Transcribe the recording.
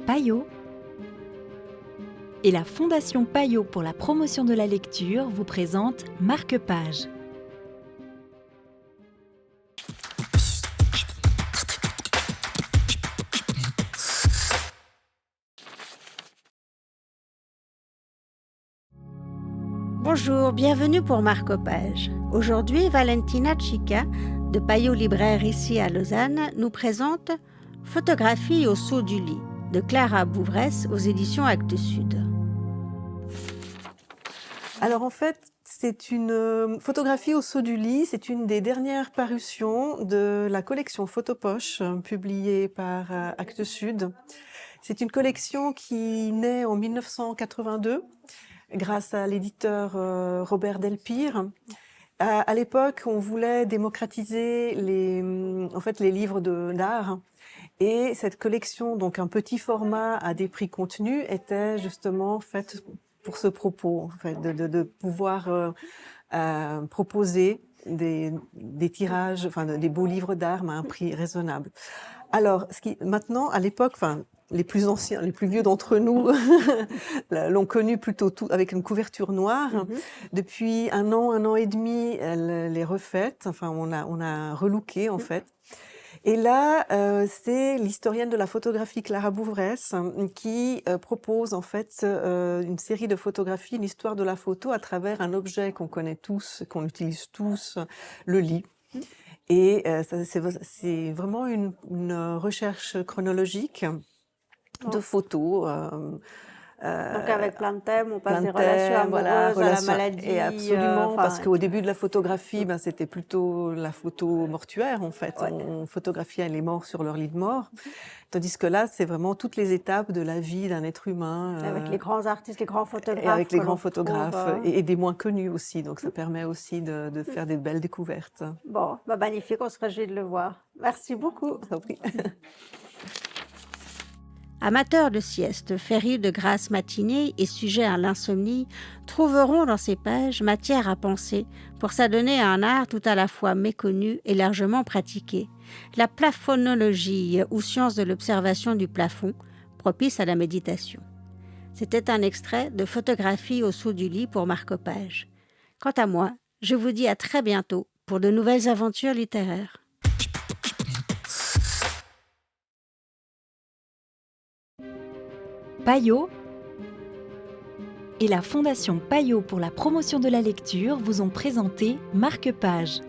Payot et la Fondation Payot pour la promotion de la lecture vous présente Marque-Page. Bonjour, bienvenue pour Marque-Page. Aujourd'hui, Valentina Chica, de Payot Libraire ici à Lausanne, nous présente Photographie au saut du lit, de Clara Bouvresse aux éditions Actes Sud. Alors en fait, c'est une photographie au saut du lit, c'est une des dernières parutions de la collection Photopoche, publiée par Actes Sud. C'est une collection qui naît en 1982 grâce à l'éditeur Robert Delpire. À l'époque, on voulait démocratiser les livres d'art. Et cette collection, donc un petit format à des prix contenus, était justement faite pour ce propos, en fait, de pouvoir proposer des tirages, des beaux livres d'art à un prix raisonnable. Alors, maintenant, à l'époque, les plus anciens, les plus vieux d'entre nous l'ont connu plutôt tout avec une couverture noire. Mm-hmm. Depuis un an et demi, elle l'est refaite. On a relooké en fait. Et là, c'est l'historienne de la photographie Clara Bouvresse qui propose en fait une série de photographies, une histoire de la photo à travers un objet qu'on connaît tous, qu'on utilise tous, le lit. Et c'est vraiment une recherche chronologique de photos. Donc avec plein de thèmes, on passe des relations amoureuses à la maladie. Et absolument, parce qu'au début de la photographie, c'était plutôt la photo mortuaire en fait. Ouais. On photographiait les morts sur leur lit de mort. Tandis que là, c'est vraiment toutes les étapes de la vie d'un être humain. Avec les grands artistes, les grands photographes. Et avec les grands photographes et des moins connus aussi. Donc ça permet aussi de faire des belles découvertes. Bon, magnifique, on se réjouit de le voir. Merci beaucoup. Amateurs de sieste, férus de grasses matinées et sujets à l'insomnie trouveront dans ces pages matière à penser pour s'adonner à un art tout à la fois méconnu et largement pratiqué, la plafonologie ou science de l'observation du plafond, propice à la méditation. C'était un extrait de Photographie au saut du lit pour Marque-Page. Quant à moi, je vous dis à très bientôt pour de nouvelles aventures littéraires. Payot et la Fondation Payot pour la promotion de la lecture vous ont présenté Marque-Page.